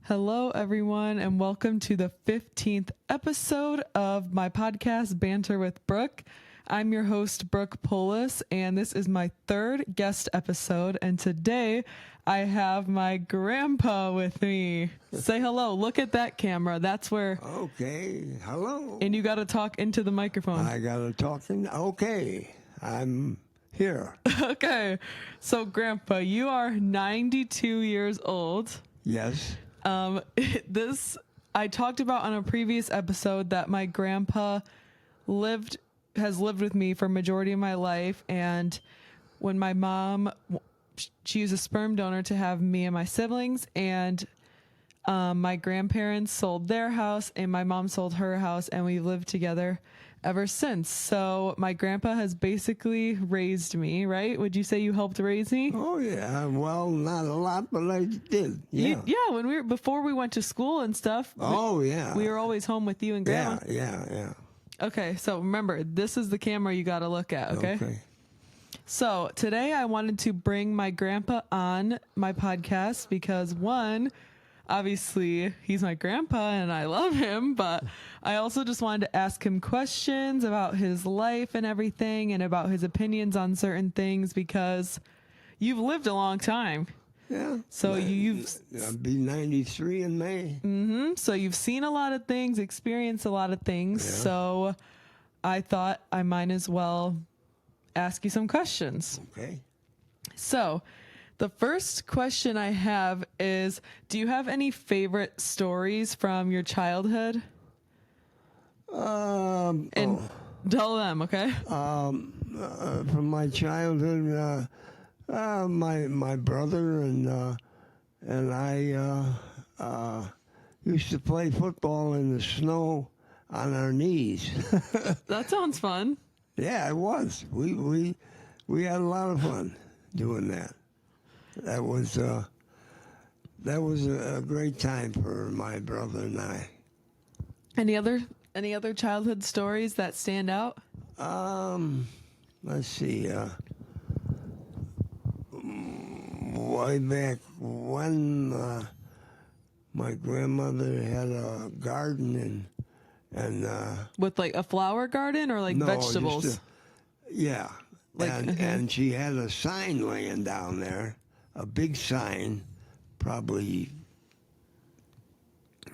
Hello, everyone, and welcome to the 15th episode of my podcast, Banter with Brooke. I'm your host, Brooke Podcast, and this is my third guest episode. And today I have my grandpa with me. Say hello. Look at that camera. That's where. Okay. Hello. And you got to talk into the microphone. I got to talk in. Okay. I'm here. Okay. So, Grandpa, you are 92 years old. Yes. I talked about on a previous episode that my grandpa has lived with me for a majority of my life. And when my mom, she was a sperm donor to have me and my siblings, and my grandparents sold their house and my mom sold her house, and we've lived together ever since. So my grandpa has basically raised me, right? Would you say you helped raise me? Oh yeah. Well, not a lot, but I did. Yeah. When before we went to school and stuff. Yeah. We were always home with you and Grandma. Yeah. Okay, so remember, this is the camera you got to look at, okay? So today I wanted to bring my grandpa on my podcast because, one, obviously he's my grandpa and I love him, but I also just wanted to ask him questions about his life and everything and about his opinions on certain things because you've lived a long time. Yeah. So I'll be 93 in May. Mm-hmm. So you've seen a lot of things, experienced a lot of things. Yeah. So I thought I might as well ask you some questions. Okay. So the first question I have is, do you have any favorite stories from your childhood? And tell them, okay? From my childhood, my brother and I used to play football in the snow on our knees. That sounds fun. Yeah, it was. We had a lot of fun doing that. That was a great time for my brother and I. Any other childhood stories that stand out? Let's see. Way back when my grandmother had a garden and with like a flower garden or like vegetables? And she had a sign laying down there, a big sign, probably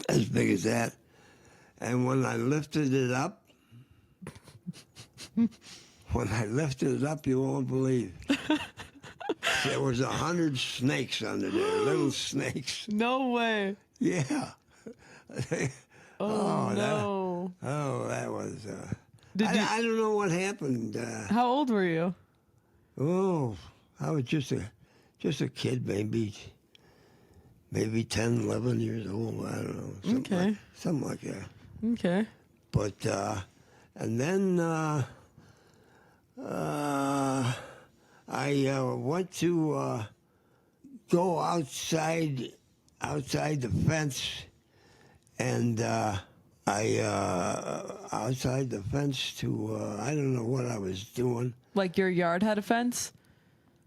as big as that. And when I lifted it up, you won't believe. There was 100 snakes under there, little snakes. No way. Yeah. No. That was. I don't know what happened. How old were you? Oh, I was just a kid, maybe 10, 11 years old. I don't know. Something like that. Okay. But and then I went to go outside the fence, and outside the fence to I don't know what I was doing. Like your yard had a fence?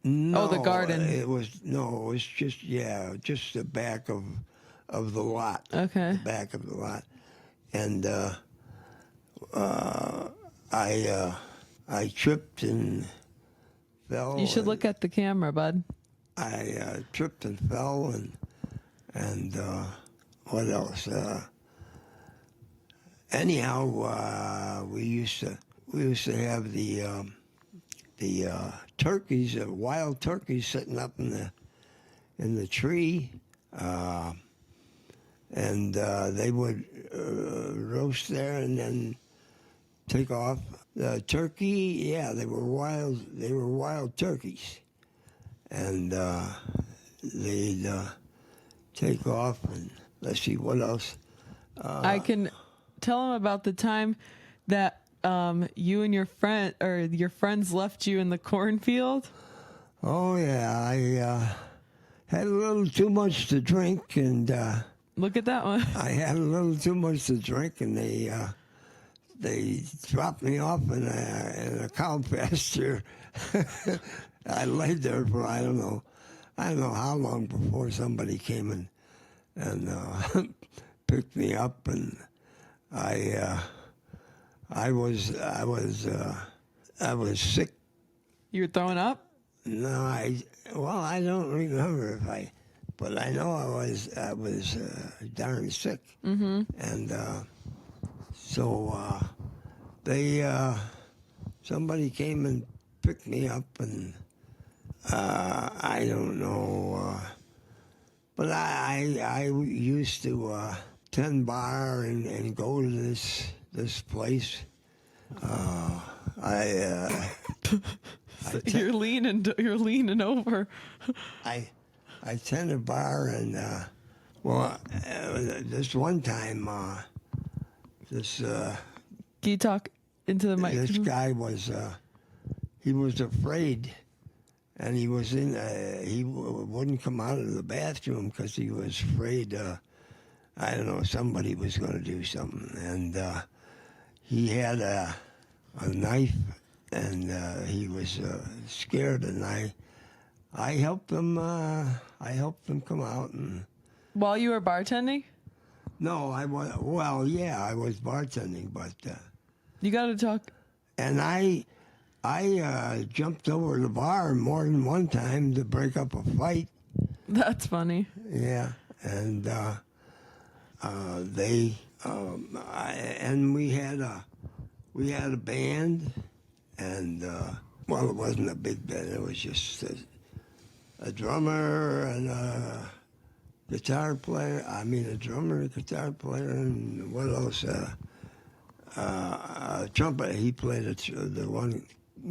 No, the garden. It was just the back of the lot. Okay. The back of the lot, and I tripped and fell. You should look at the camera, bud. I tripped and fell, and what else? Anyhow, we used to have the turkeys, wild turkeys, sitting up in the tree, and they would roast there and then take off. The turkey, they were wild turkeys, and they'd take off. And let's see what else. I can tell them about the time that you and your friends left you in the cornfield. Oh yeah, I had a little too much to drink, and look at that one. I had a little too much to drink, and they dropped me off in a cow pasture. I laid there for I don't know how long before somebody came and picked me up, and I was sick. You were throwing up? No, I don't remember but I know I was darn sick, Mm-hmm. and so somebody came and picked me up, and I don't know, but I used to tend bar and go to this place. You're leaning over. I tend a bar, and this one time this Can you talk into the mic? this guy was he was afraid, and he was wouldn't come out of the bathroom because he was afraid I don't know, somebody was going to do something, and he had a knife, and he was scared, and I helped him come out. And While you were bartending? no, I was I was bartending, but You got to talk. and I jumped over the bar more than one time to break up a fight. That's funny. Yeah, and we had a band, and it wasn't a big band. It was just a drummer and a guitar player. I mean, a drummer, a guitar player, and what else? A trumpet. He played the one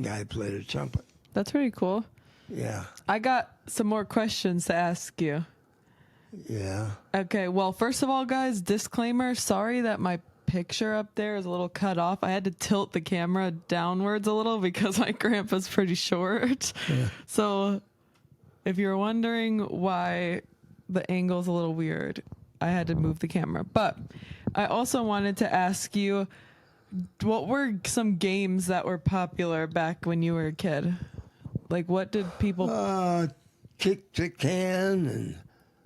guy played a trumpet. That's pretty cool. Yeah, I got some more questions to ask you. yeah. Okay, well, first of all, guys, disclaimer, sorry that my picture up there is a little cut off. I had to tilt the camera downwards a little because my grandpa's pretty short. Yeah. So if you're wondering why the angle's a little weird, I had to move the camera. But I also wanted to ask you, what were some games that were popular back when you were a kid? Like, what did people... Kick the can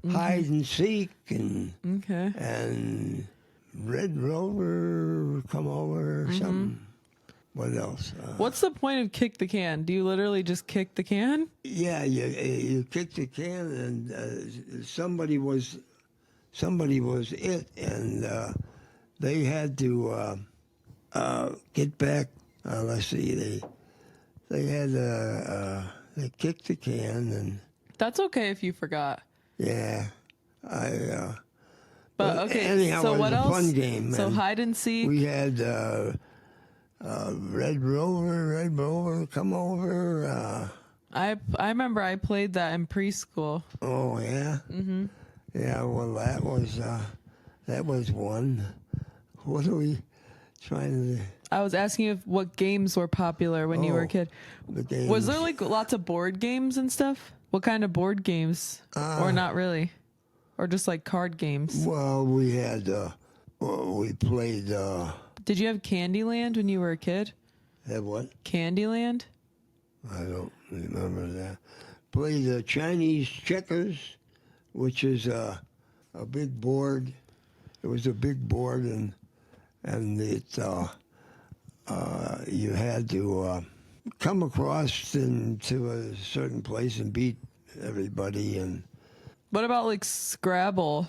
and hide and seek and Okay. and Red Rover come over or something. What else? What's the point of kick the can? Do you literally just kick the can? Yeah, you kick the can, and somebody was it, and they had to get back. Let's see, they had they kicked the can, and That's okay if you forgot. yeah, But okay, anyhow, so it was what a else? fun game. So and hide and seek. We had Red Rover, come over. I remember I played that in preschool. Oh yeah. Mm-hmm. Yeah. Well, that was one. What are we trying to? I was asking you what games were popular when you were a kid. The games. Was there like lots of board games and stuff? What kind of board games? Or not really? Or just like card games? Well, we had. We played. Did you have Candyland when you were a kid? Had what? Candyland? I don't remember that. Played Chinese checkers, which is a big board. It was a big board, and it you had to come across into a certain place and beat everybody. And What about like Scrabble?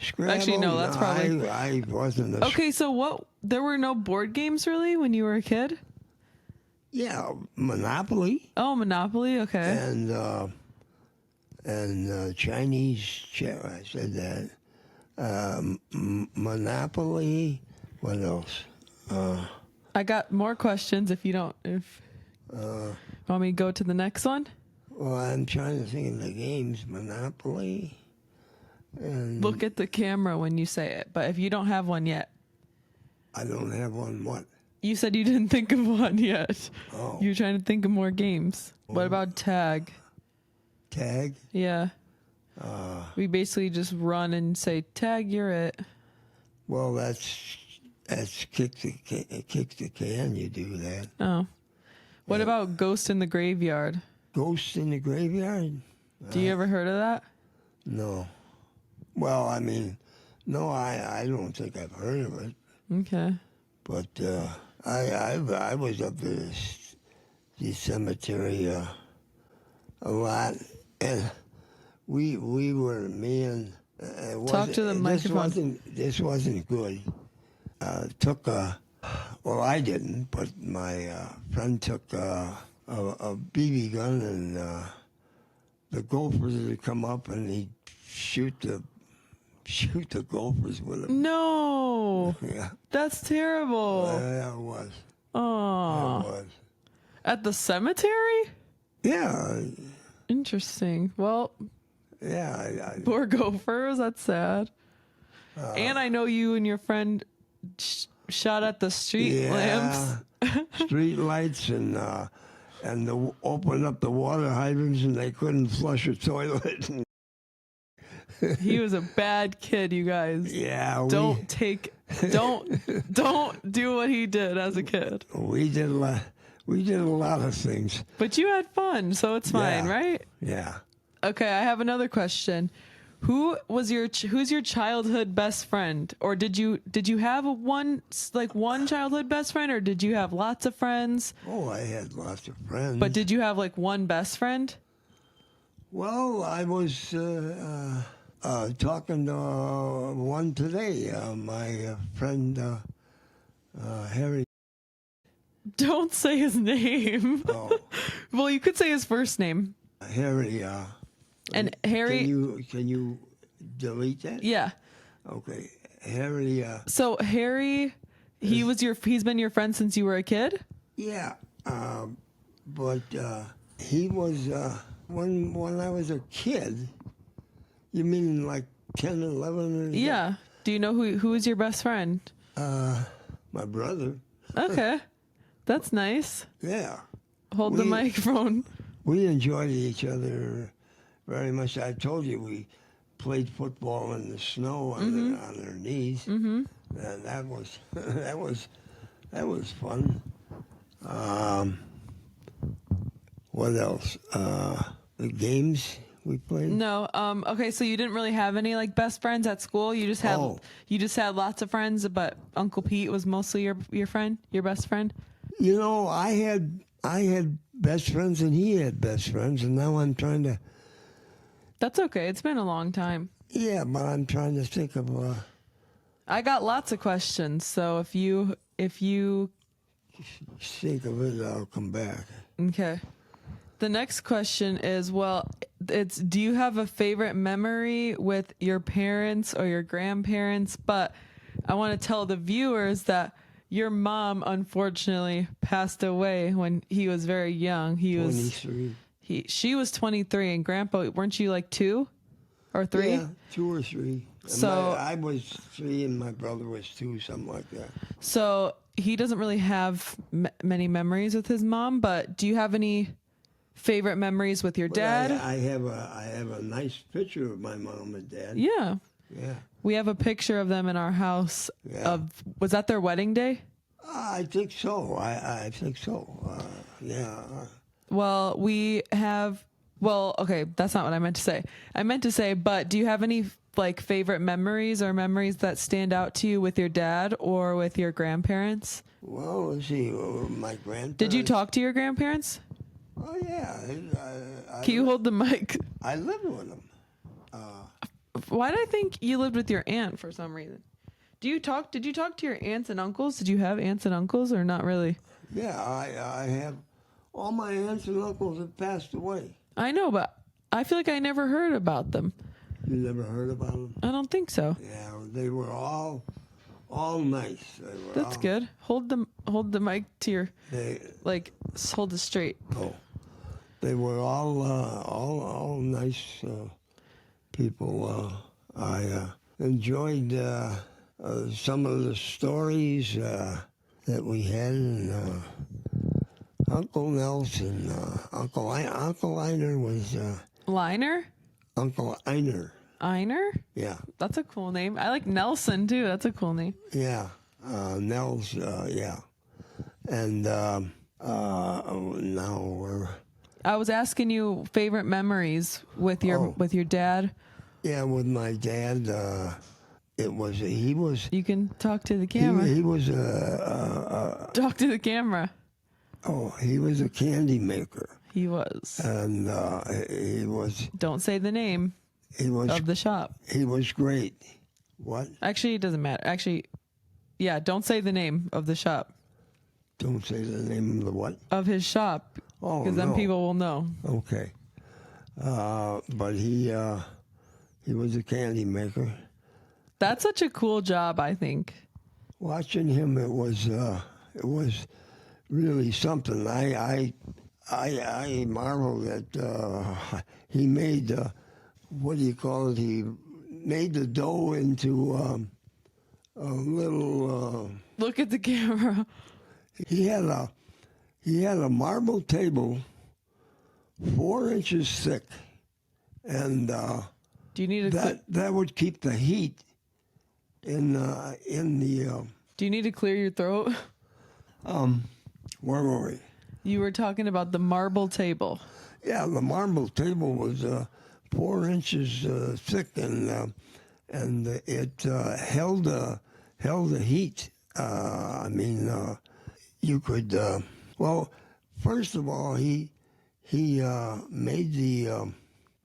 Scrabble. Actually, no, that's probably... I wasn't a. Okay, so what? There were no board games really when you were a kid? Yeah, Monopoly. Oh, Monopoly. Okay. And Chinese check. I said that. Monopoly. What else? I got more questions if you don't. If want me to go to the next one? Well, I'm trying to think of the games. Monopoly. And Look at the camera when you say it. But if you don't have one yet, I don't have one. What? you said you didn't think of one yet. Oh. You're trying to think of more games. What about tag? Tag? Yeah. We basically just run and say, tag, you're it. Well, that's kick the can. You do that. Oh. What about Ghost in the Graveyard? Ghost in the Graveyard? Do you ever heard of that? No. Well, I mean, no, I don't think I've heard of it. Okay. But I was up to the cemetery a lot, and we were me and Talk to the microphone. This wasn't good. Took well, I didn't, but my friend took a BB gun, and the gophers would come up and he'd shoot the gophers with him. No. Yeah. That's terrible. Yeah, it was. Oh. It was. At the cemetery? Yeah. Interesting. Well, Yeah. poor gophers. That's sad. And I know you and your friend shot at the street lamps. Street lights and opened up the water hydrants and they couldn't flush a toilet. He was a bad kid, you guys. Yeah. Don't do what he did as a kid. We did a lot of things. But you had fun, so it's fine, right? Yeah. Okay, I have another question. Who's your childhood best friend? Or did you have one childhood best friend, or did you have lots of friends? Oh, I had lots of friends. But did you have like one best friend? Well, I was talking to one today, my friend Harry. Don't say his name. Oh. Well, you could say his first name. Harry. And Harry. Can you delete that? Yeah. Okay, Harry. So Harry, he's been your friend since you were a kid? Yeah, but he was when I was a kid. You mean like 10, 11? Or Yeah. Do you know who is your best friend? my brother. Okay. That's nice. Yeah. Hold the microphone. We enjoyed each other very much. I told you we played football in the snow on their knees, and that was that was fun. What else? The games we played. No. Okay. So you didn't really have any like best friends at school. You just had lots of friends, but Uncle Pete was mostly your friend, your best friend. You know, I had best friends and he had best friends, and now I'm trying to. That's okay. It's been a long time. Yeah, but I'm trying to think of. I got lots of questions, so if you think of it, I'll come back. Okay. The next question is, do you have a favorite memory with your parents or your grandparents? But I want to tell the viewers that your mom unfortunately passed away when he was very young. He 23. She was 23, and Grandpa, weren't you like 2 or 3? Yeah, 2 or 3. So I was 3 and my brother was 2, something like that. So he doesn't really have many memories with his mom, but do you have any favorite memories with your dad? I have a nice picture of my mom and dad. Yeah. Yeah. We have a picture of them in our house. Yeah. Was that their wedding day? I think so. I think so. Yeah. Well, okay, that's not what I meant to say. I meant to say, but do you have any like favorite memories or memories that stand out to you with your dad or with your grandparents? Well, let's see. My grandparents. Did you talk to your grandparents? Oh, yeah. Can you hold the mic? I lived with them. Why did I think you lived with your aunt for some reason? Did you talk to your aunts and uncles? Did you have aunts and uncles or not really? Yeah, I have. All my aunts and uncles have passed away. I know, but I feel like I never heard about them. You never heard about them? I don't think so. Yeah, they were all nice. That's good. Hold the mic to your hold it straight. Oh, they were all nice people. I enjoyed some of the stories that we had, and Uncle Nelson, Uncle Einer was Liner? Uncle Einer. Einer? Yeah. That's a cool name. I like Nelson too. That's a cool name. Yeah. Nels, yeah. And now we're. I was asking you favorite memories with your dad Yeah, with my dad, he was You can talk to the camera. he was Talk to the camera. he was a candy maker, He was. and Don't say the name of the shop. he was great. What? Actually, it doesn't matter. Actually, yeah, don't say the name of the shop. Don't say the name of the what? Of his shop. Oh, Because then no. people will know. Okay. But he was a candy maker. That's such a cool job, I think. Watching him, it was really something. I marvel that he made what do you call it? He made the dough into a little. Look at the camera. He had a marble table, 4 inches thick, and Do you need to that would keep the heat in the. Do you need to clear your throat? Where were we? You were talking about the marble table. Yeah, the marble table was 4 inches thick, and it held the heat. I mean, you could. Well, first of all, he made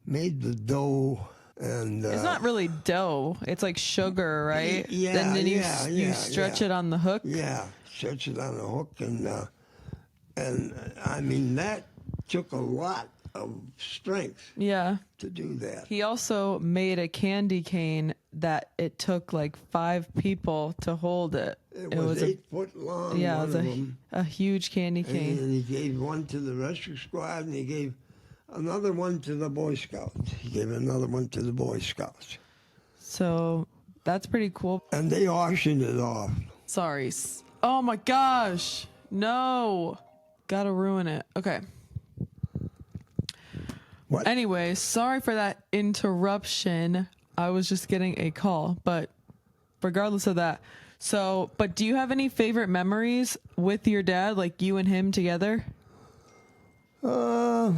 the dough, and It's not really dough. It's like sugar, right? Yeah, And then yeah, you stretch it on the hook. Yeah, stretch it on the hook, and I mean that took a lot of strength Yeah. to do that. He also made a candy cane that it took like 5 people to hold it. It was 8 foot long. Yeah, one it was of them. a huge candy cane. And he gave one to the rescue squad, and he gave another one to the Boy Scouts. He gave another one to the Boy Scouts. So that's pretty cool. And they auctioned it off. Sorry. Oh my gosh. No. Gotta ruin it. Okay. What? Anyway, sorry for that interruption. I was just getting a call, but regardless of that. So, but do you have any favorite memories with your dad, like you and him together? Well,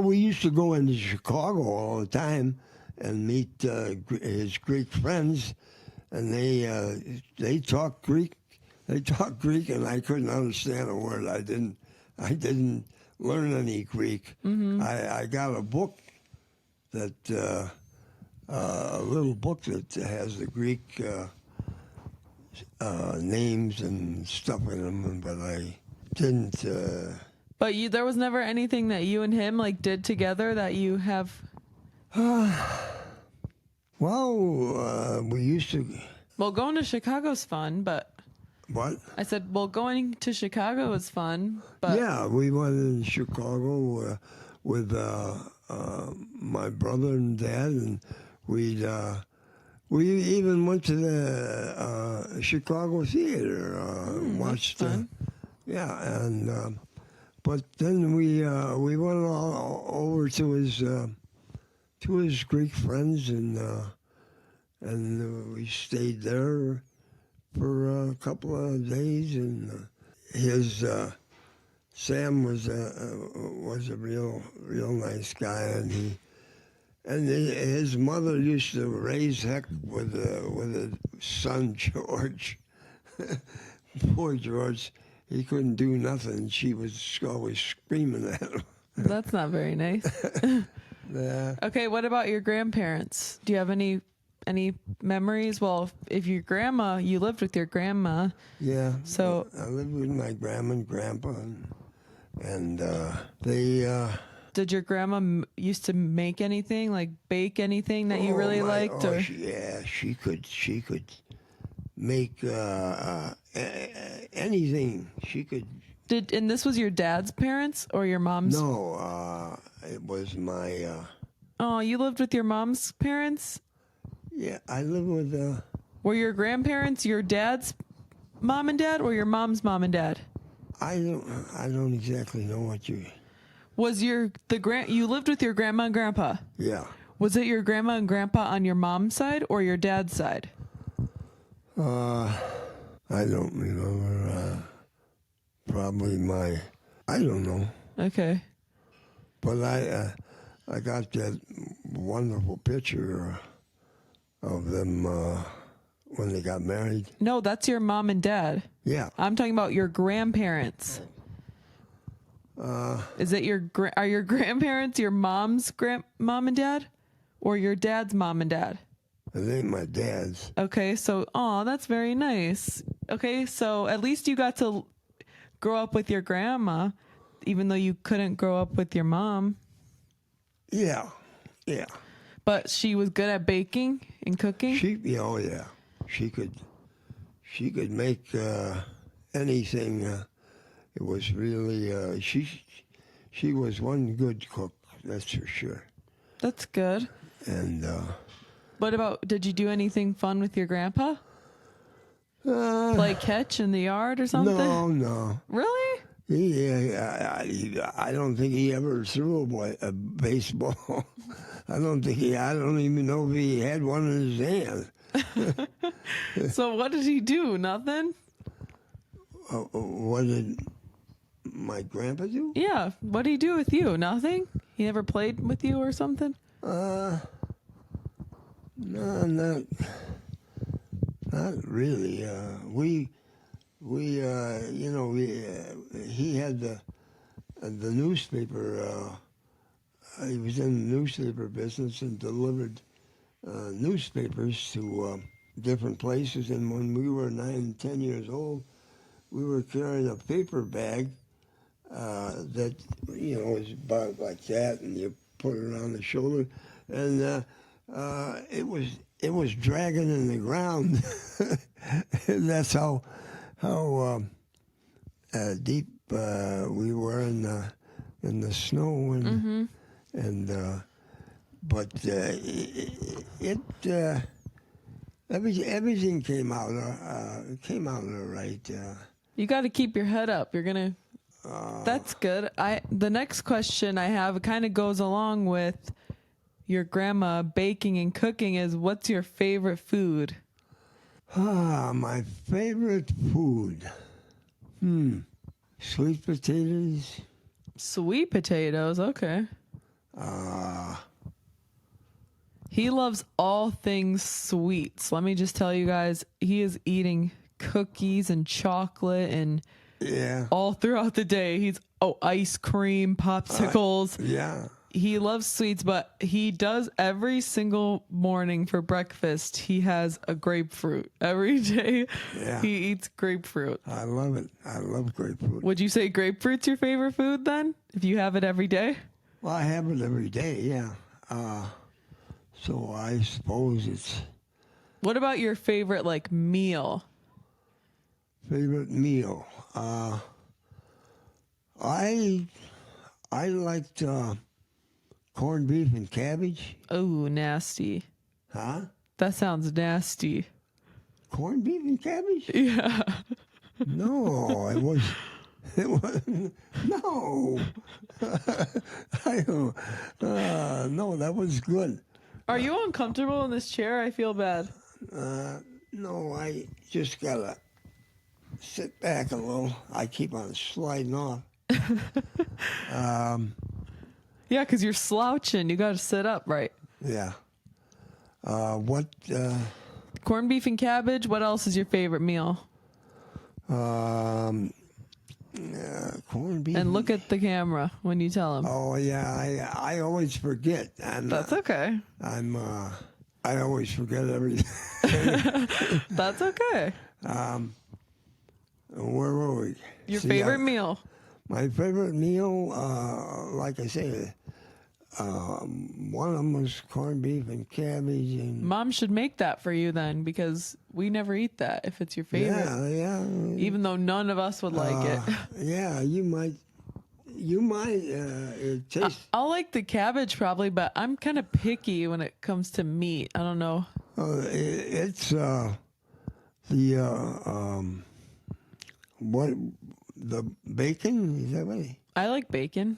we used to go into Chicago all the time and meet his Greek friends, and they talked Greek. They talked Greek, and I couldn't understand a word. I didn't learn any Greek. Mm-hmm. I got a book that a little book that has the Greek names and stuff in them, but I didn't. But there was never anything that you and him like did together that you have. Well, we used to. Well, going to Chicago's fun, but. What? I said, well, going to Chicago was fun, but. Yeah, we went to Chicago with my brother and dad, and we even went to the Chicago theater, watched. Yeah, and but then we went all over to his Greek friends, and we stayed there for a couple of days, and his Sam was a real nice guy, and his mother used to raise heck with a son George. Poor George, he couldn't do nothing. She was always screaming at him. That's not very nice. Yeah. Okay, what about your grandparents? Do you have any memories? Well, if your grandma, you lived with your grandma. Yeah. So I lived with my grandma and grandpa, and they. Did your grandma used to make anything, like bake anything that you really liked? Or? She could make anything. She could. And this was your dad's parents or your mom's? No, it was my. Oh, you lived with your mom's parents? Yeah, I lived with. Were your grandparents your dad's mom and dad, or your mom's mom and dad? I don't exactly know what you. Was you lived with your grandma and grandpa? Yeah. Was it your grandma and grandpa on your mom's side or your dad's side? I don't remember. Probably I don't know. Okay. But I got that wonderful picture of them when they got married. No, that's your mom and dad. Yeah. I'm talking about your grandparents. Is it are your grandparents your mom's mom and dad, or your dad's mom and dad? I think my dad's. Okay, so that's very nice. Okay, so at least you got to grow up with your grandma, even though you couldn't grow up with your mom. Yeah. But she was good at baking and cooking. Oh yeah, she could make anything. It was really she was one good cook, that's for sure. That's good. And What about, did you do anything fun with your grandpa? Play catch in the yard or something? No. Really? I don't think he ever threw a baseball. I don't even know if he had one in his hand. So what did he do? Nothing? What did my grandpa do? Yeah. What did he do with you? Nothing? He never played with you or something? No, not really. He had the newspaper. He was in the newspaper business and delivered newspapers to different places. And when we were 9 and 10 years old, we were carrying a paper bag that is about like that, and you put it on the shoulder, and it was dragging in the ground. And that's how deep we were in the snow, and but everything came out all right. You got to keep your head up. You're going to... That's good. The next question I have kind of goes along with your grandma baking and cooking is, what's your favorite food? My favorite food. Sweet potatoes. Sweet potatoes, okay. He loves all things sweets. Let me just tell you guys, he is eating cookies and chocolate and all throughout the day. He's ice cream, popsicles. He loves sweets, but he does every single morning for breakfast. He has a grapefruit every day. He eats grapefruit. I love it. I love grapefruit. Would you say grapefruit's your favorite food then, if you have it every day? Well, I have it every day, yeah. So I suppose it's... What about your favorite, meal? Favorite meal? I liked corned beef and cabbage. Oh, nasty. Huh? That sounds nasty. Corned beef and cabbage? Yeah. No, it was no. I don't. No, that was good. Are you uncomfortable in this chair? I feel bad. No, I just gotta sit back a little. I keep on sliding off. Yeah, because you're slouching. You got to sit up, right? Yeah. What? Corned beef and cabbage. What else is your favorite meal? Corned beef. And look at the camera when you tell him. Oh yeah, I always forget. That's okay. I always forget everything. That's okay. Where were we? Your favorite meal? My favorite meal, like I say, one of them was corned beef and cabbage. And Mom should make that for you then, because we never eat that if it's your favorite. Yeah. Even though none of us would like it. Yeah, you might. It tastes. I'll like the cabbage probably, but I'm kind of picky when it comes to meat. I don't know. It's the bacon, is that right? I like bacon.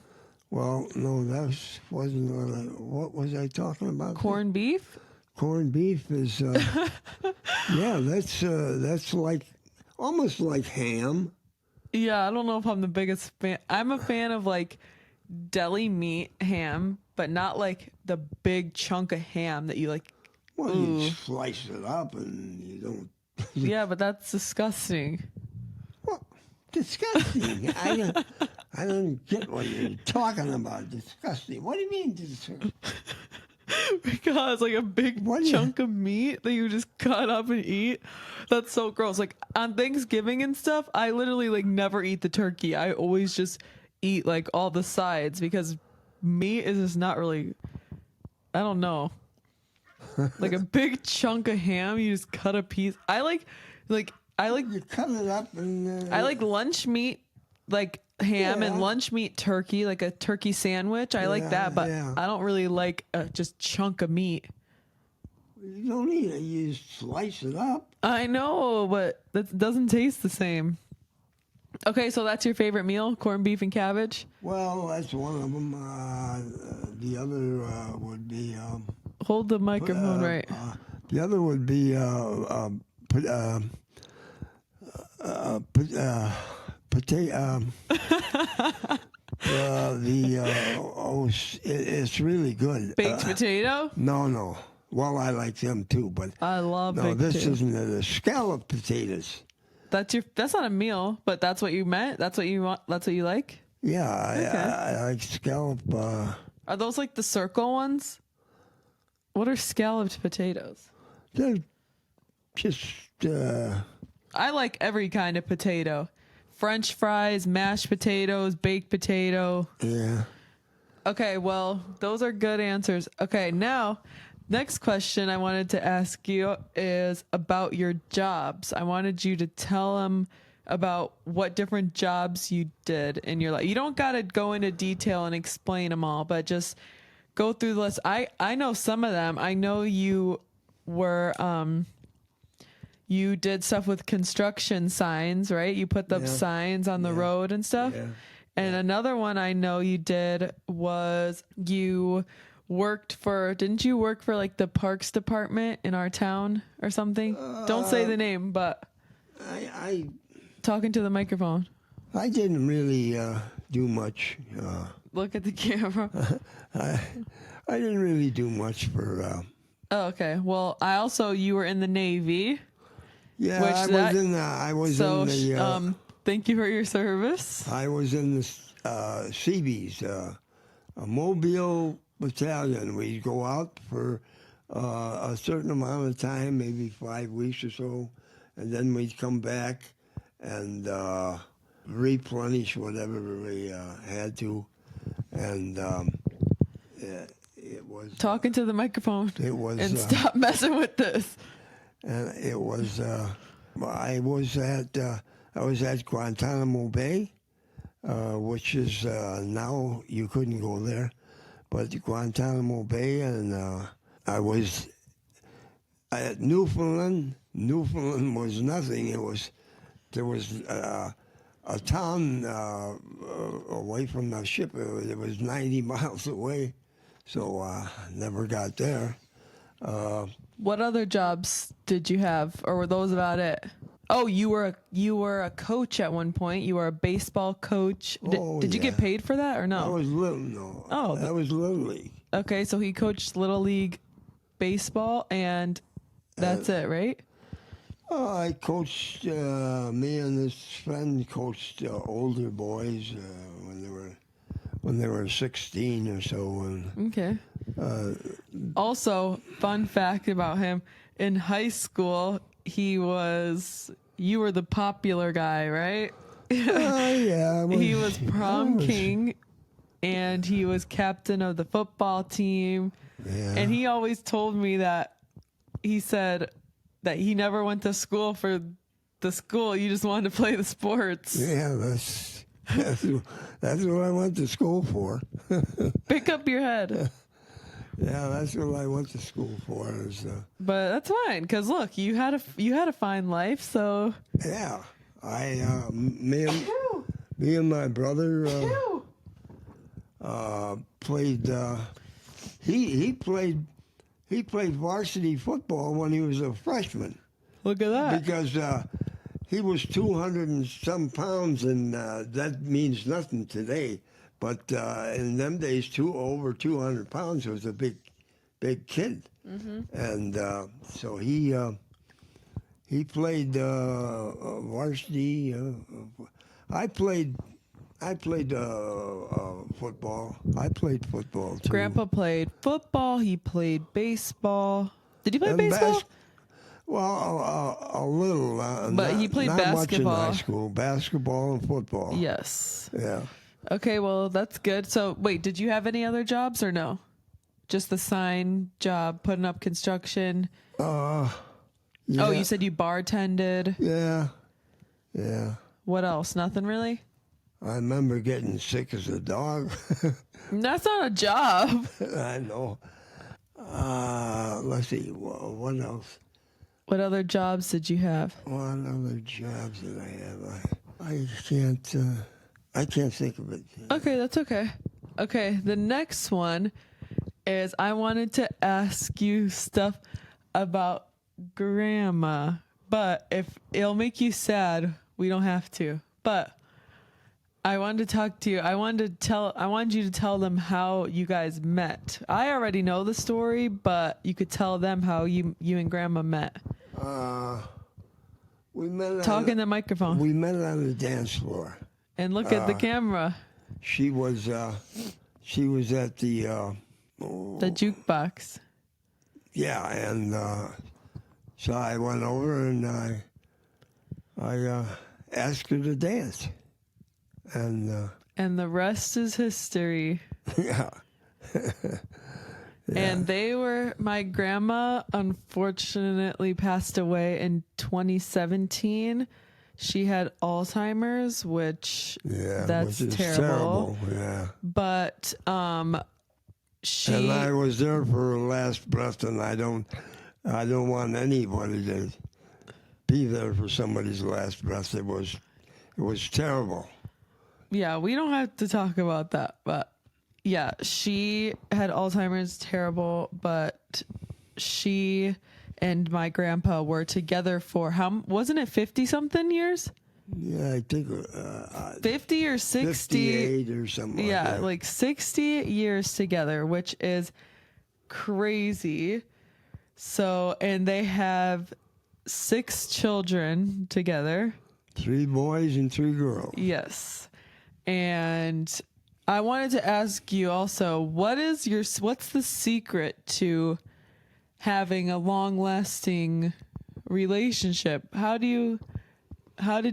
Well, no, that wasn't what was I talking about? Corned beef? Corned beef is, yeah, that's like, almost like ham. Yeah, I don't know if I'm the biggest fan. I'm a fan of deli meat ham, but not like the big chunk of ham that you like. Well, Ooh. you slice it up and you don't. Yeah, but that's disgusting. Well, disgusting. I don't get what you're talking about. Disgusting. What do you mean disgusting? Because like a big chunk of meat that you just cut up and eat. That's so gross. Like on Thanksgiving and stuff, I literally like never eat the turkey. I always just eat like all the sides because meat is just not really, I don't know. Like a big chunk of ham, you just cut a piece. I like You cut it up and. I like lunch meat, like ham and lunch meat turkey, like a turkey sandwich. I like that, but I don't really like a just chunk of meat. You don't eat it. You slice it up. I know, but that doesn't taste the same. Okay, so that's your favorite meal, corned beef and cabbage? Well, that's one of them. The other would be. Hold the microphone right. The other would be potato. It's really good. Baked potato? No. Well, I like them too, but I love no. baked This potato. isn't it. The scallop potatoes. That's not a meal, but that's what you meant. That's what you want. That's what you like. Yeah, I like scallop. Are those like the circle ones? What are scalloped potatoes? They're just. I like every kind of potato. French fries, mashed potatoes, baked potato. Yeah. Okay, well, those are good answers. Okay, now, next question I wanted to ask you is about your jobs. I wanted you to tell them about what different jobs you did in your life. You don't got to go into detail and explain them all, but just go through the list. I know some of them. I know you were you did stuff with construction signs, right? You put up signs on the road and stuff. Yeah. And another one I know you did was you worked for, didn't you work for like the parks department in our town or something? Don't say the name, but I talking to the microphone. I didn't really do much. Look at the camera. I didn't really do much for. Oh, okay. Well, you were in the Navy. Yeah, I was in the. Thank you for your service. I was in the Seabees, a Mobile battalion. We'd go out for a certain amount of time, maybe 5 weeks or so, and then we'd come back and replenish whatever we had to. And it was talking to the microphone. It was and stop messing with this. And it was. I was at Guantanamo Bay, which is now you couldn't go there, but Guantanamo Bay, and I was at Newfoundland. Newfoundland was nothing. There was a town away from the ship. It was 90 miles away, so never got there. What other jobs did you have, or were those about it? Oh, you were a coach at one point. You were a baseball coach. Did you get paid for that or no? I was little. No. Oh, that was Little League. Okay, so he coached Little League baseball, and that's it, right? I coached. Me and this friend coached older boys when they were 16 or so. And, okay. Also, fun fact about him: in high school, you were the popular guy, right? Yeah. He was prom king, and he was captain of the football team. Yeah. And he always told me that he said that he never went to school for the school. You just wanted to play the sports. Yeah, that's what I went to school for. Pick up your head. Yeah, that's what I went to school for. But that's fine, because look, you had a fine life, so. Yeah, me and my brother played. He played varsity football when he was a freshman. Look at that. Because he was 200 and some pounds, and that means nothing today. But in them days, over 200 pounds was a big kid. And so he played varsity. I played football. I played football too. Grandpa played football. He played baseball. Did he play And baseball? Well, a little. But he played not basketball. much in high school. Basketball and football. Yes. Yeah. Okay, well, that's good. So, wait, did you have any other jobs or no? Just the sign job, putting up construction? Yeah. Oh, you said you bartended. Yeah. Yeah. What else? Nothing really? I remember getting sick as a dog. That's not a job. I know. Let's see. What else? What other jobs did you have? What other jobs did I have? I can't think of it. Okay, that's okay. Okay, the next one is I wanted to ask you stuff about grandma, but if it'll make you sad, we don't have to. But I wanted to talk to you. I wanted you to tell them how you guys met. I already know the story, but you could tell them how you and grandma met. We met. Talk in the microphone. We met on the dance floor. And look at the camera. She was at the Jukebox. yeah, and so I went over and I asked her to dance, and the rest is history. yeah. And my grandma unfortunately passed away in 2017. She had Alzheimer's, which that's which is terrible. Yeah. But she And I was there for her last breath, and I don't want anybody to be there for somebody's last breath. It was terrible. Yeah, we don't have to talk about that, but yeah, she had Alzheimer's, terrible, but she and my grandpa were together for wasn't it 50 something years? Yeah, I think 50 or 60 58 or something. Yeah, like that. like 60 years together, which is crazy. So, and they have 6 children together. 3 boys and 3 girls. Yes. And I wanted to ask you also, what's the secret to having a long-lasting relationship? How did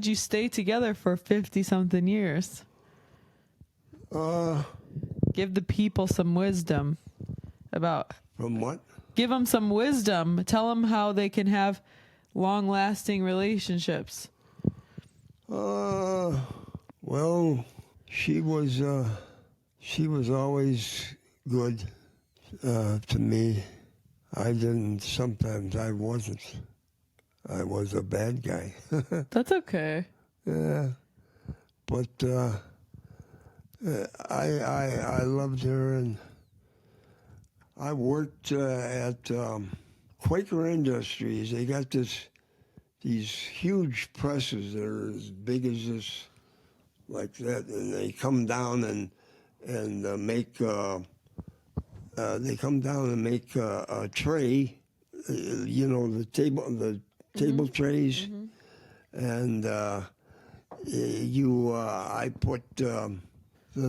you stay together for 50 something years? Give the people some wisdom about. From what? Give them some wisdom. Tell them how they can have long-lasting relationships. Well, she was always good to me. Sometimes I wasn't. I was a bad guy. That's okay. Yeah. But I loved her, and I worked at Quaker Industries. They got these huge presses that are as big as this, like that, and they come down and make. They come down and make a tray, the table trays, and I put the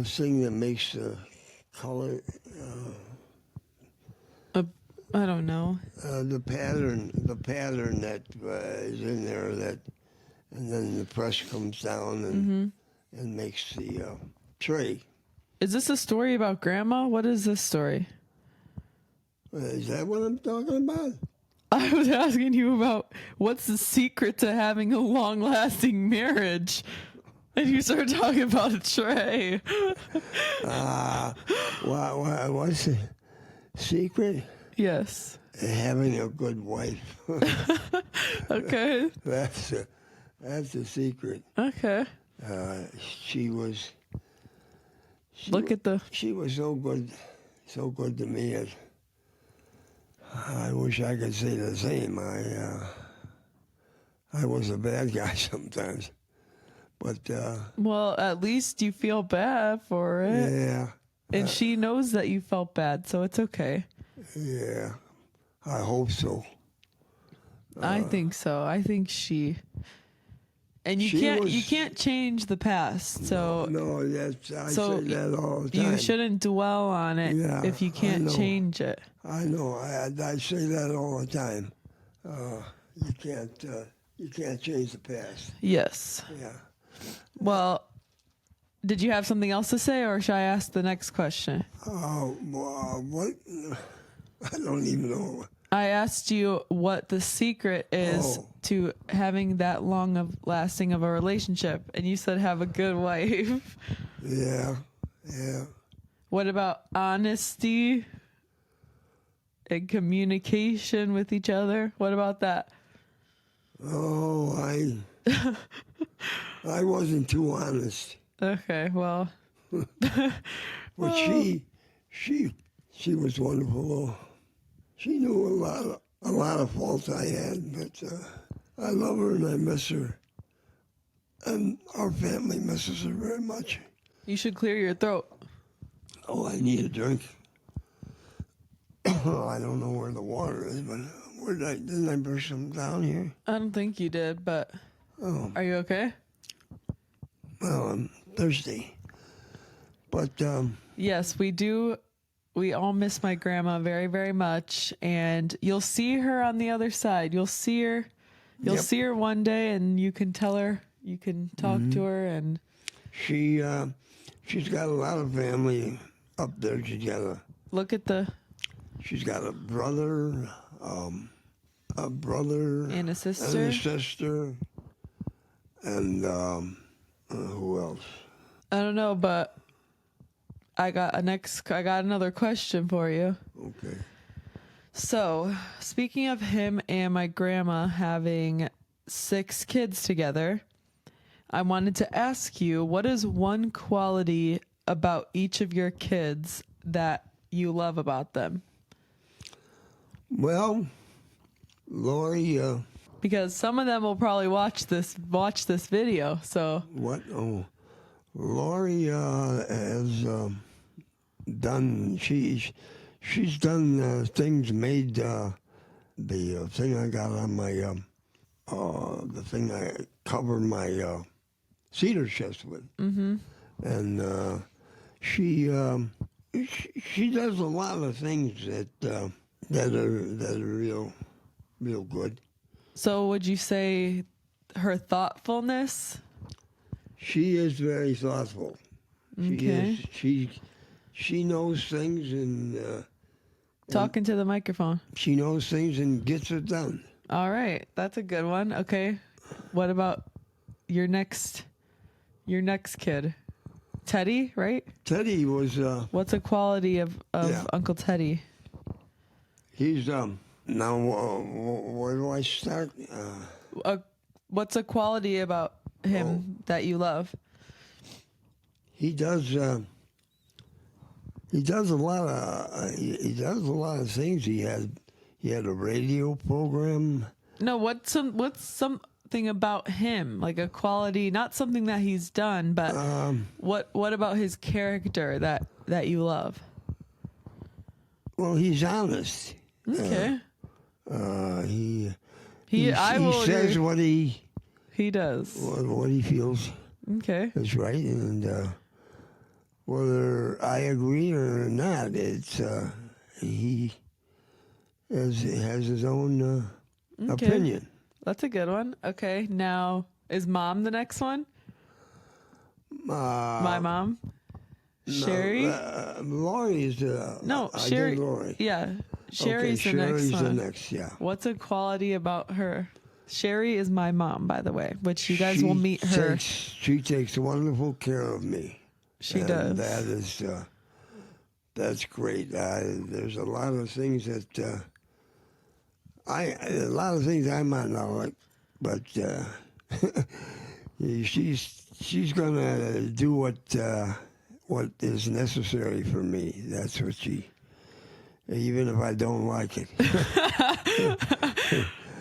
thing that makes the color. I don't know. The pattern that is in there, and then the press comes down and makes the tray. Is this a story about grandma? What is this story? Is that what I'm talking about? I was asking you about what's the secret to having a long-lasting marriage. And you started talking about a tray. What's the secret? Yes. Having a good wife. Okay. That's the secret. Okay. She was so good to me. I wish I could say the same. I was a bad guy sometimes, But Well, at least you feel bad for it. yeah, And she knows that you felt bad, so it's okay. yeah, I hope so. I think so. I think she. And She you was- can't change the past. So No, I so say that all the time. you shouldn't dwell on it Yeah, if you I can't know. change it. I know. I say that all the time. You can't change the past. Yes. Yeah. Well, did you have something else to say, or should I ask the next question? What? I don't even know. I asked you what the secret is Oh. to having that long of lasting of a relationship, and you said have a good wife. Yeah. Yeah. What about honesty and communication with each other? What about that? Oh, I wasn't too honest. Okay, well, But she was wonderful. She knew a lot of faults I had, but I love her and I miss her. And our family misses her very much. you should clear your throat. Oh, I need a drink. I don't know where the water is, but didn't I bring some down here? I don't think you did, but Oh, are you okay? well, I'm thirsty. But Yes, we do. We all miss my grandma very, very much, and you'll see her on the other side. You'll see her. You'll Yep. see her one day, and you can tell her. You can talk to her, and she's got a lot of family up there. look at the She's got a brother, and a and sister. a sister, and who else? I don't know, but I got another question for you. Okay. So, speaking of him and my grandma having 6 kids together, I wanted to ask you, what is one quality about each of your kids that you love about them? Well, Lori, Because some of them will probably watch this video. So, what? Oh, Lori has done. She's done things. Made the thing I got on my the thing I cover my cedar chest with, and she does a lot of things that are real good. so would you say her thoughtfulness? She is very thoughtful. Okay. She knows things and Talking to the microphone. she knows things and gets it done. All right, that's a good one. Okay, what about your next kid, Teddy? Right? Teddy was What's a quality of Yeah. Uncle Teddy? he's now where do I start? What's a quality about him that you love? He does a lot of things. He had a radio program. No, what's something about him, like a quality, not something that he's done, but what about his character that you love? Well, he's honest. Okay. He I will says agree. He does. what he feels Okay. is right, and whether I agree or not, it's he has his own Okay. opinion. That's a good one. Okay. Now, is Mom the next one? My mom? Sherry? Lori is No, I Sherry. did Lori. Yeah. Sherry's okay, the Sherry's next one. the next. Yeah. What's a quality about her? Sherry is my mom, by the way, which you guys will meet her. She takes wonderful care of me. She And does. That is that's great. There's a lot of things that I might not like, but she's gonna do what is necessary for me. That's what even if I don't like it.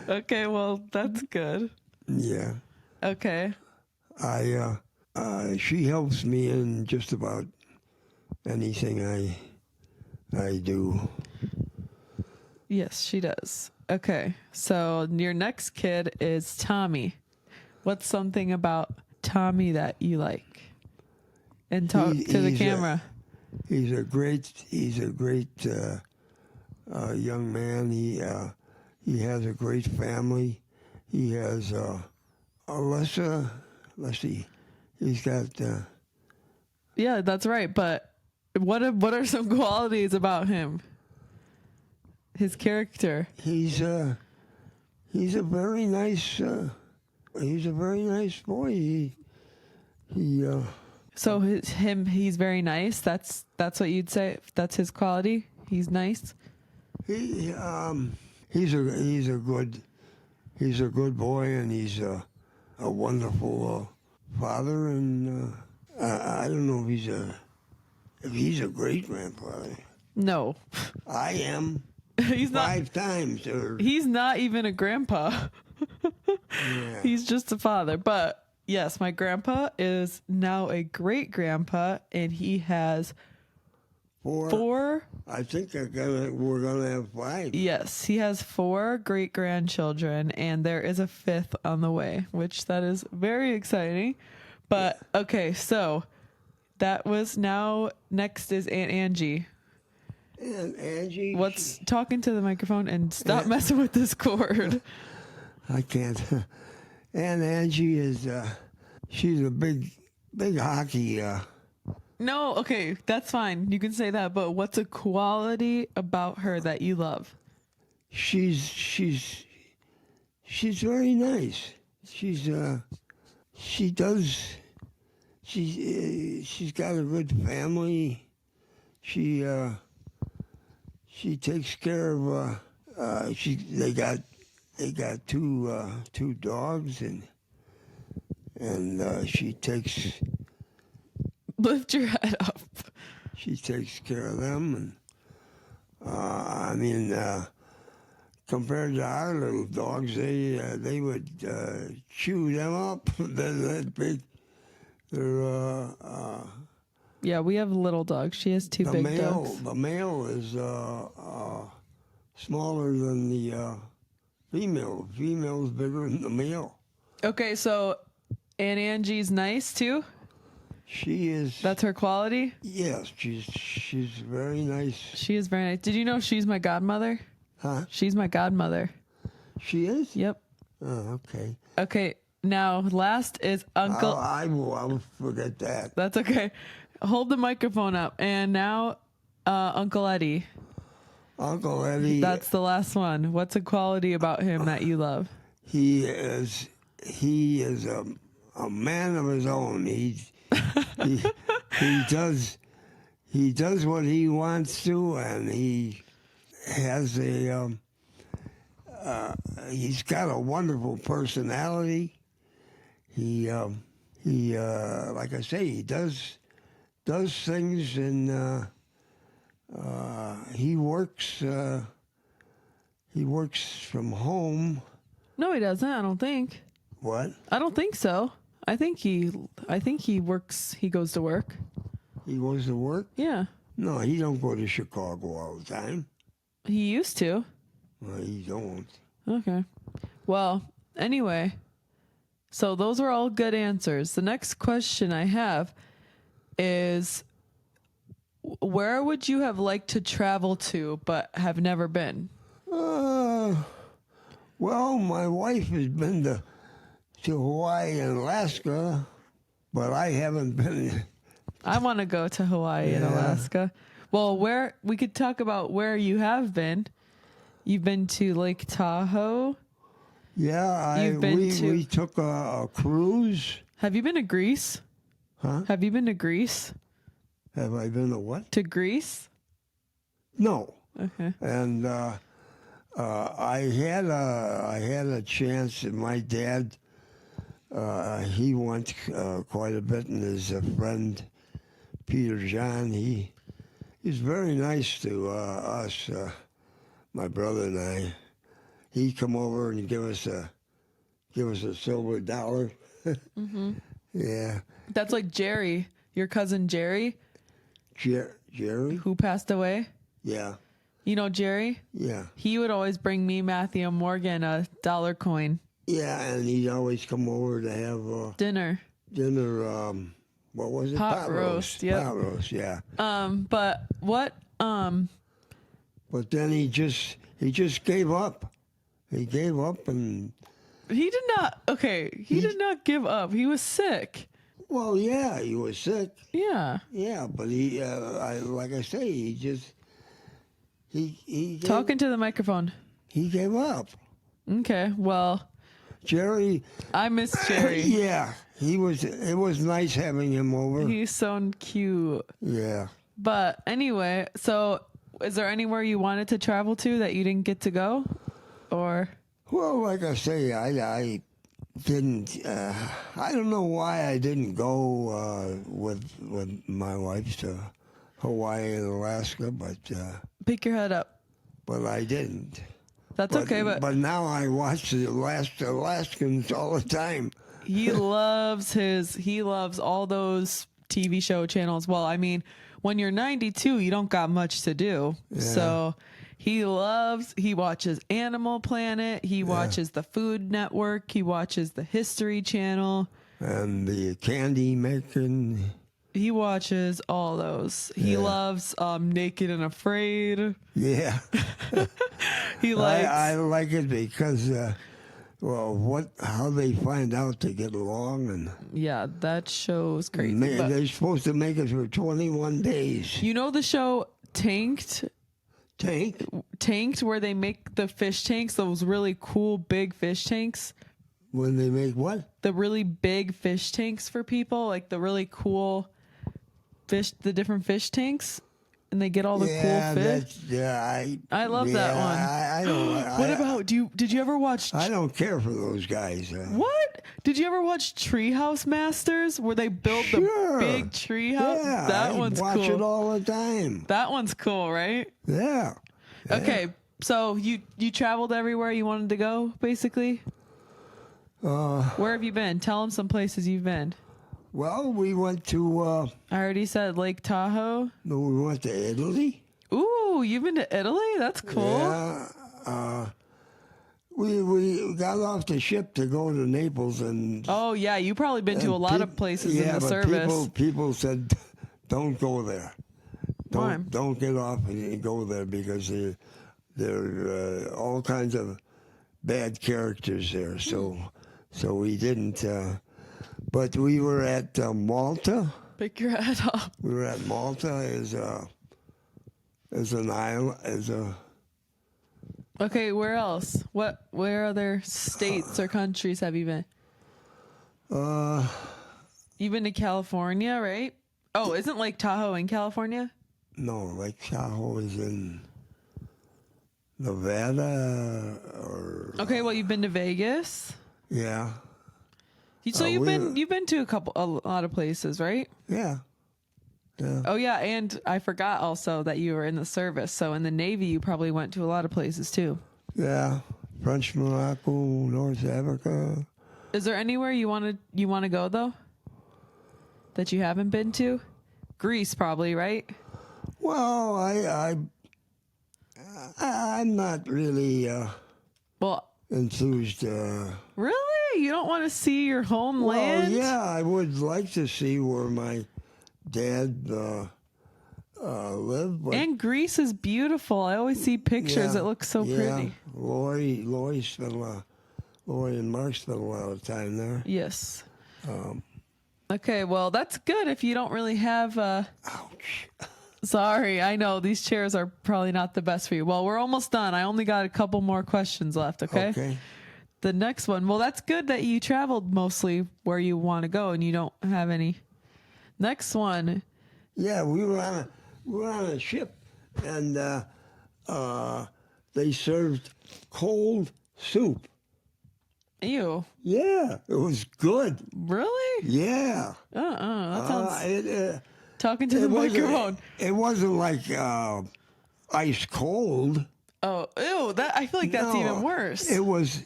Okay, well, that's good. Yeah. Okay. She helps me in just about anything I do. Yes, she does. Okay, so your next kid is Tommy. What's something about Tommy that you like? And talk to the camera. He's a great young man. He has a great family. He has Alyssa. Let's see. He's got. Yeah, that's right. But what are some qualities about him? His character. He's a very nice. He's a very nice boy. He. So he's very nice. That's what you'd say. That's his quality. He's nice. He's a good boy, and he's a wonderful father. And I don't know if he's a great grandfather. No, I am. he's not. 5 times. He's not even a grandpa. Yeah. He's just a father. But yes, my grandpa is now a great grandpa, and he has 4. I think we're gonna have 5. Yes, he has 4 great grandchildren, and there is a 5th on the way, which that is very exciting. But okay, so that was now. Next is Aunt Angie. And Angie. What's talking to the microphone and stop messing with this cord. I can't. And Angie is. She's a big hockey. No, okay, that's fine. You can say that, but what's a quality about her that you love? She's very nice. She's got a good family. She takes care of. They got 2 dogs, and she takes. Lift your head up. She takes care of them, and compared to our little dogs, they would chew them up. They're that big. They're Yeah, we have little dogs. She has 2 big dogs. The male is smaller than the female. The female's bigger than the male. Okay, so Aunt Angie's nice too? She is. That's her quality? Yes, she's very nice. She is very nice. Did you know she's my godmother? Huh? She's my godmother. She is? Yep. Oh, okay. Okay, now last is Uncle. I will forget that. That's okay. Hold the microphone up. And now Uncle Eddie. Uncle Eddie. That's the last one. What's a quality about him that you love? He is a man of his own. He does what he wants to, and he has he's got a wonderful personality. He like I say, he does things, and he works from home. No, he doesn't. I don't think. What? I don't think so. I think he works. He goes to work. He goes to work? Yeah. No, he don't go to Chicago all the time. He used to. Well, he don't. Okay. Well, anyway. So those are all good answers. The next question I have is, where would you have liked to travel to but have never been? Well, my wife has been to Hawaii and Alaska, but I haven't been. I want to go to Hawaii and Alaska. Well, we could talk about where you have been. You've been to Lake Tahoe. Yeah, we took a cruise. Have you been to Greece? Huh? Have you been to Greece? Have I been to what? To Greece? No. Okay. And I had a chance. My dad, he went quite a bit, and his friend Peter John, he's very nice to us, my brother and I. He'd come over and give us a silver dollar, Mm-hmm. Yeah. That's like Jerry, your cousin Jerry, Jerry? who passed away. Yeah. You know Jerry? Yeah. He would always bring me, Matthew, and Morgan a dollar coin. Yeah, and he'd always come over to have Dinner. What was it? Pot roast, yep. Pot roast, yeah. But what, But then he just gave up. He gave up and... he did not give up. He was sick. Well, yeah, he was sick. Yeah. Yeah, but like I say, he just... He Talking to the microphone. He gave up. Okay, well... Jerry... I miss Jerry. Yeah, it was nice having him over. He's so cute. Yeah. But anyway, so is there anywhere you wanted to travel to that you didn't get to go? Or... Well, like I say, I didn't... I don't know why I didn't go with my wife to Hawaii and Alaska, but... pick your head up. But I didn't. That's okay, but now I watch the Alaskans all the time. he loves all those TV show channels. Well, I mean, when you're 92, you don't got much to do. Yeah. So he watches Animal Planet, he watches the Food Network, he watches the History Channel. And the candy making. He watches all those. He loves Naked and Afraid. Yeah. He likes... I like it because, how they find out to get along. And yeah, that show's crazy. they're supposed to make it for 21 days. You know the show Tanked? Tank? Where they make the fish tanks, those really cool big fish tanks. When they make what? The really big fish tanks for people, like the really cool fish, the different fish tanks, and they get all the cool fish. I love that one. I don't. What about did you ever watch? I don't care for those guys. What? Did you ever watch Treehouse Masters, where they build the big treehouse? Yeah, That one's watch cool. it all the time. That one's cool, right? Yeah. Okay, so you traveled everywhere you wanted to go, basically. Where have you been? Tell them some places you've been. Well, we went to. I already said Lake Tahoe. No, we went to Italy. Ooh, you've been to Italy? That's cool. Yeah. We got off the ship to go to Naples and. Oh yeah, you probably been to a lot of places in the service. People said, "Don't go there. Why? Don't get off and go there because there are all kinds of bad characters there." So we didn't. But we were at Malta. Pick your head up. We were at Malta as an island Okay, where else? Where other states or countries have you been? You've been to California, right? Oh, isn't Lake Tahoe in California? No, Lake Tahoe is in Nevada or. Okay, well, you've been to Vegas. Yeah. So you've been to a lot of places, right? Yeah. Yeah. Oh yeah, and I forgot also that you were in the service. So in the Navy, you probably went to a lot of places too. Yeah. French Morocco, North Africa. Is there anywhere you want to go though? That you haven't been to? Greece probably, right? Well, I'm not really enthused. Really? You don't want to see your homeland? Well, yeah, I would like to see where my dad lived. But And Greece is beautiful. I always see pictures. It looks so pretty. Lori and Mark spent a lot of time there. Yes. Okay, well, that's good if you don't really have... Ouch. Sorry, I know these chairs are probably not the best for you. Well, we're almost done. I only got a couple more questions left, okay? Okay. The next one. Well, that's good that you traveled mostly where you want to go and you don't have any. Next one. Yeah, we were on a ship, and they served cold soup. Ew. Yeah, it was good. Really? Yeah. That sounds... Talking to the microphone. It wasn't like ice cold. Oh, ew! I feel like that's even worse. It was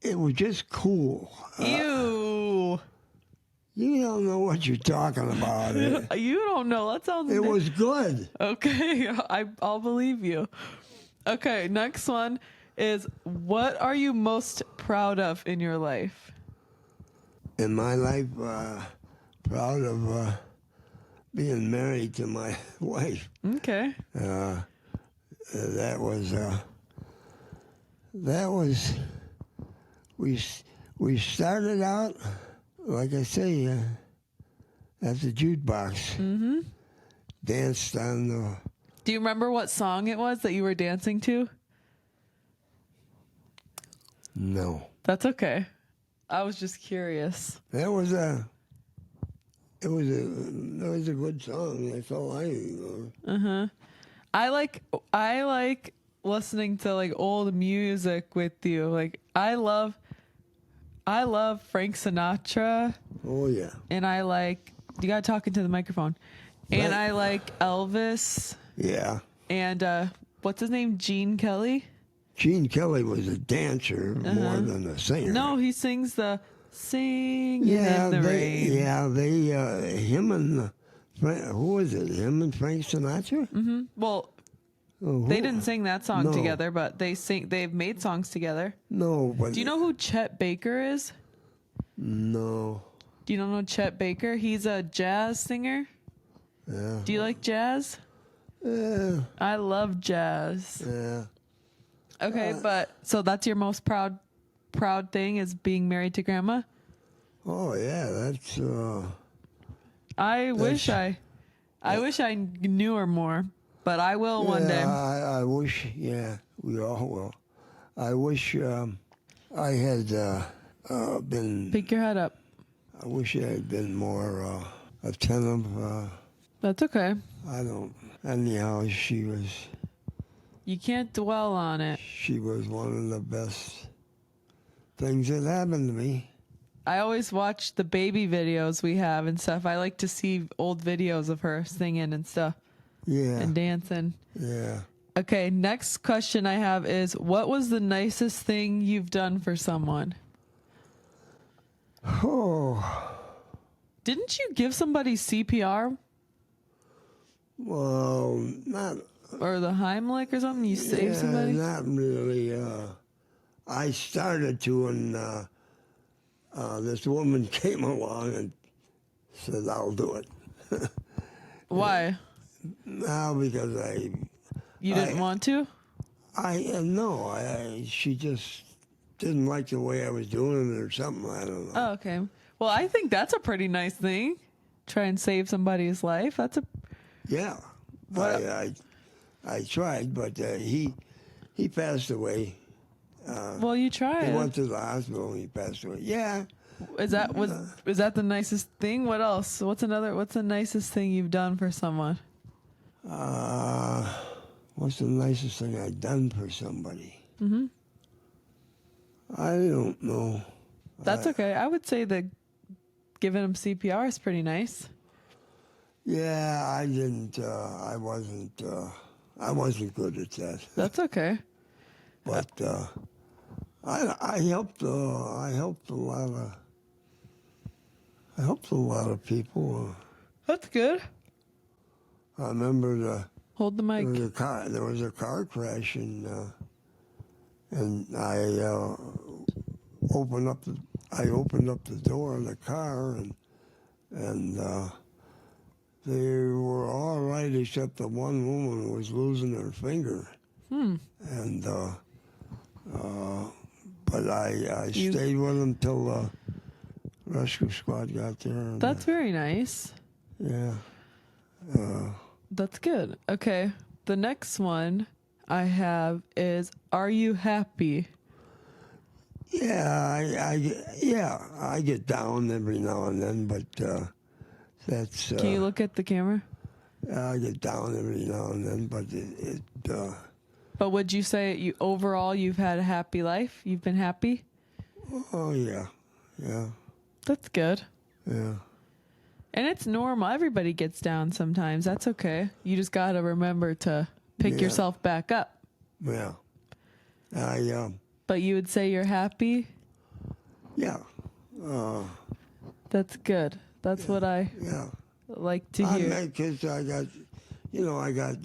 it was just cool. Ew. You don't know what you're talking about. You don't know. That sounds. It was good. Okay. I'll believe you. Okay. Next one is, what are you most proud of in your life? In my life, proud of being married to my wife. Okay. That was we started out, like I say, at the jukebox. Mm-hmm. Danced on the. Do you remember what song it was that you were dancing to? No. That's okay. I was just curious. It was a good song. That's all I remember. Uh-huh. I like listening to like old music with you. Like I love Frank Sinatra, Oh yeah. and you gotta talk into the microphone. And Right. I like Elvis, Yeah. and what's his name? Gene Kelly? Gene Kelly was a dancer more than a singer. No, he sings the Singing in the Rain. Him and who was it? Him and Frank Sinatra? Mm-hmm. Well, Oh, they didn't sing that song No. together, but they've made songs together. No, but Do you know who Chet Baker is? no. Do you know Chet Baker? He's a jazz singer. Yeah. Do you like jazz? Yeah. I love jazz. Yeah. Okay, but so that's your most proud thing, is being married to grandma? Oh yeah, that's I wish I knew her more, but I will one day. I wish. Yeah, we all will. I wish I had been. Pick your head up. I wish I had been more attentive. That's okay. I don't. Anyhow, she was You can't dwell on it. one of the best things that happened to me. I always watch the baby videos we have and stuff. I like to see old videos of her singing and stuff Yeah. and dancing. Yeah. Okay, next question I have is, what was the nicest thing you've done for someone? Oh. Didn't you give somebody CPR Well, not. or the Heimlich or something? You saved somebody? Not really. I started to, and this woman came along and said, "I'll do it." Why? Now, because You didn't want to? she just didn't like the way I was doing it or something. I don't know. Oh, okay. Well, I think that's a pretty nice thing. Try and save somebody's life. That's a Yeah, What- I tried, but he passed away. well. You He tried. went to the hospital and he passed away. Yeah. Is that the nicest thing? What else? What's the nicest thing you've done for someone? What's the nicest thing I've done for somebody? Mm-hmm. I don't know. That's okay. I would say that giving them CPR is pretty nice. Yeah, I didn't. I wasn't good at that. That's okay. But I helped. I helped a lot of people. That's good. I remember Hold the mic. there was a car crash and I opened up the door of the car and they were all right except the one woman was losing her finger. And but I stayed with them till the rescue squad got there. And, That's very nice. yeah. That's good. Okay. The next one I have is, are you happy? Yeah, I get down every now and then, but that's. Can you look at the camera? I get down every now and then, but But would you say you've had a happy life? You've been happy? oh yeah, That's good. yeah. And it's normal. Everybody gets down sometimes. That's okay. You just got to remember to pick Yeah. yourself back up. Yeah. But you would say you're happy? Yeah. That's good. That's what I Yeah. like to I hear. mean, 'cause I got, I got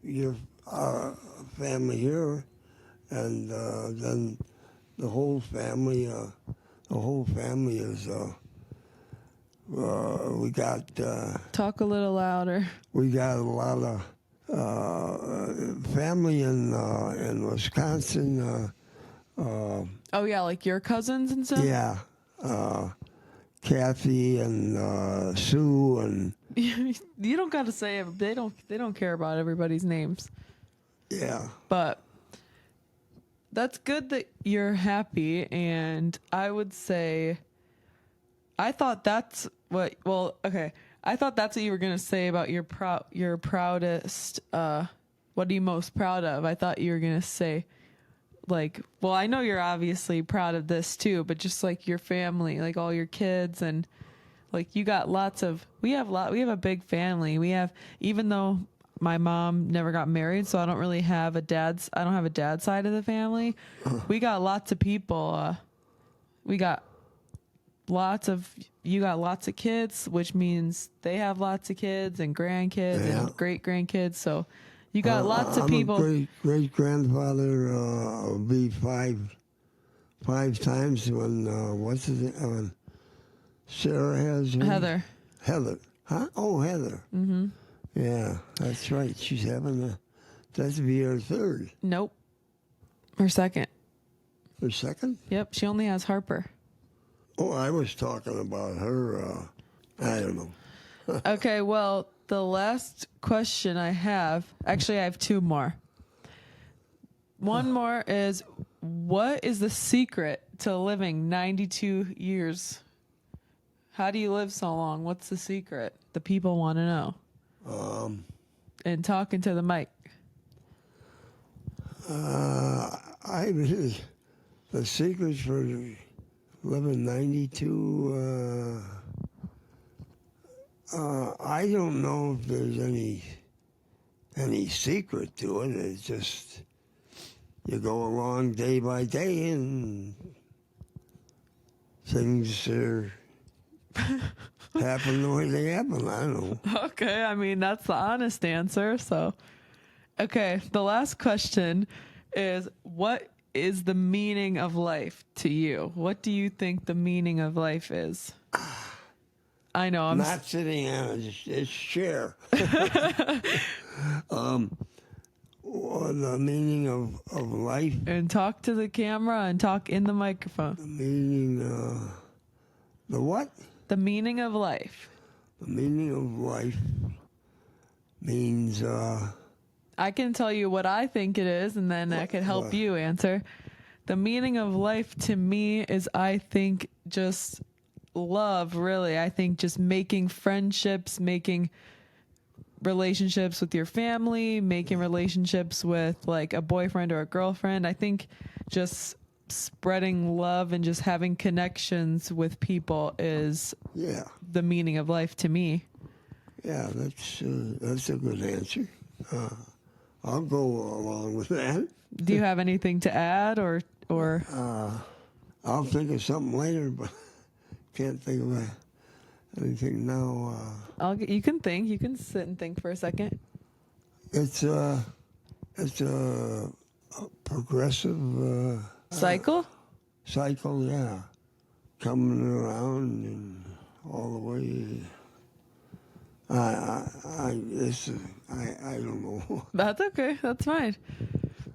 your family here, and then the whole family. The whole family is. We got Talk a little louder. a lot of family in Wisconsin. Oh yeah, like your cousins and stuff. Yeah, Kathy and Sue and You don't got to say it. They don't care about everybody's names. yeah. But that's good that you're happy, and I would say I thought that's what okay. I thought that's what you were going to say about your proudest what are you most proud of? I thought you were going to say like, well, I know you're obviously proud of this too, but just like your family, like all your kids, and like you got we have a big family. We have, even though my mom never got married, so I don't have a dad's side of the family. We got lots of people. We got you got lots of kids, which means they have lots of kids and grandkids Yeah. and great grandkids. So you got lots of I'm people. a great grandfather. I'll be five times when what's his name? When Sarah has her. Heather. Huh? Oh, Heather. Mm-hmm. Yeah, that's right. She's having that's be her third. Nope. Her second. Her second? Yep. She only has Harper. Oh, I was talking about her. I don't know. Okay, well, the last question I have, actually, I have two more. One more is, what is the secret to living 92 years? How do you live so long? What's the secret? The people want to know. And talking to the mic. The secret for living 92. I don't know if there's any secret to it. It's just you go along day by day and things are happen the way they happen. I don't know. Okay, I mean, that's the honest answer. So, okay, the last question is, what is the meaning of life to you? What do you think the meaning of life is? I know I'm not sitting on a chair. Well, the meaning of life. And talk to the camera and talk in the microphone. The meaning, the what? The meaning of life. The meaning of life means. I can tell you what I think it is, and then I can help you answer. The meaning of life to me is, I think, just love, really. I think just making friendships, making relationships with your family, making relationships with like a boyfriend or a girlfriend. I think just spreading love and just having connections with people is the meaning of life to me. Yeah, that's a good answer. I'll go along with that. Do you have anything to add or? I'll think of something later, but can't think of anything now. You can think. You can sit and think for a second. It's a progressive Cycle? Cycle, yeah. Coming around and all the way. I don't know. That's okay. That's fine.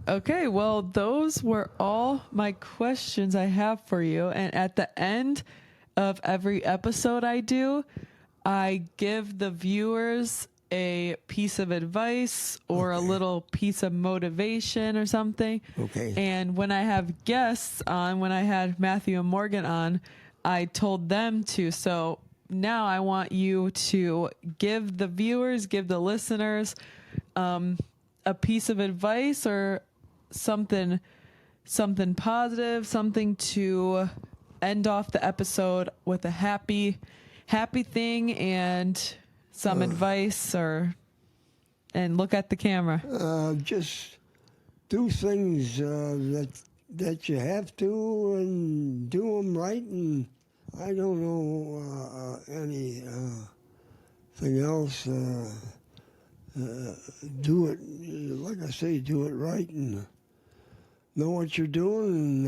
Okay, well, those were all my questions I have for you. And at the end of every episode I do, I give the viewers a piece of advice or a little piece of motivation or something. Okay. And when I have guests on, when I had Matthew and Morgan on, I told them to. So now I want you to give the viewers, give the listeners a piece of advice or something positive, something to end off the episode with a happy thing and some advice, and look at the camera. Just do things that that you have to and do them right, and I don't know anything else. Do it, like I say, do it right, and know what you're doing,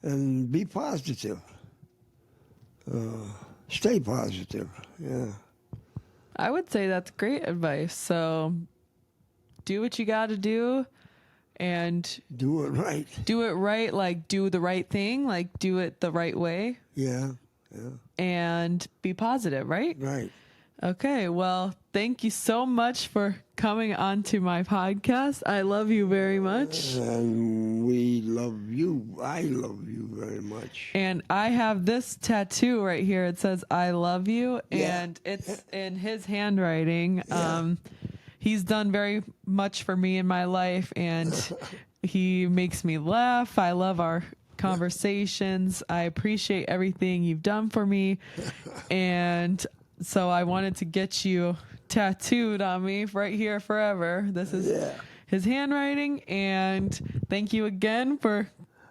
and be positive. Stay positive. Yeah. I would say that's great advice. So do what you got to do and Do it right. do it right. Like do the right thing, like do it the right way Yeah. Yeah. and be positive, right? Right. Okay. Well, thank you so much for coming on to my podcast. I love you very much. And we love you. I love you very much. And I have this tattoo right here. It says, I love you. Yeah. And it's in his handwriting. Yeah. He's done very much for me in my life, and he makes me laugh. I love our conversations. I appreciate everything you've done for me. And so I wanted to get you tattooed on me right here forever. This is his handwriting. And thank you again for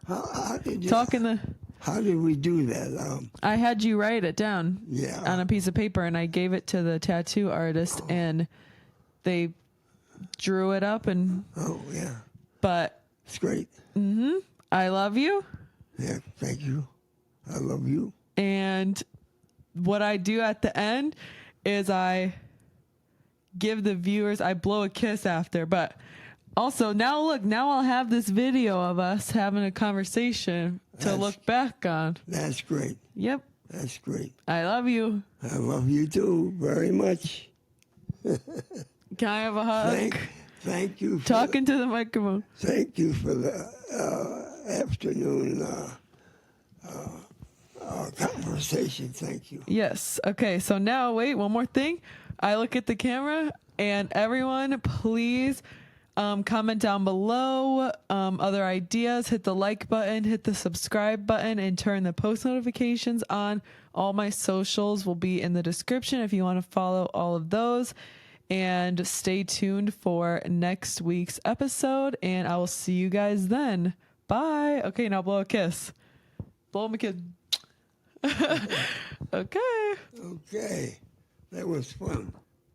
How did you, talking How did we do that? I had you write it down Yeah. on a piece of paper, and I gave it to the tattoo artist, and they drew it up. And Oh, yeah. but It's great. I love you. Yeah. Thank you. I love you. And what I do at the end is I give the viewers, I blow a kiss after. But also now I'll have this video of us having a conversation to look back on. That's great. Yep. That's great. I love you. I love you too very much. Can I have a hug? Thank you. Talking to the microphone. Thank you for the afternoon conversation. Thank you. Yes. Okay. So now, wait, one more thing. I look at the camera, and everyone, please comment down below other ideas. Hit the like button, hit the subscribe button, and turn the post notifications on. All my socials will be in the description if you want to follow all of those. And stay tuned for next week's episode, and I will see you guys then. Bye. Okay, now blow a kiss. Blow him a kiss. Okay. Okay. That was fun.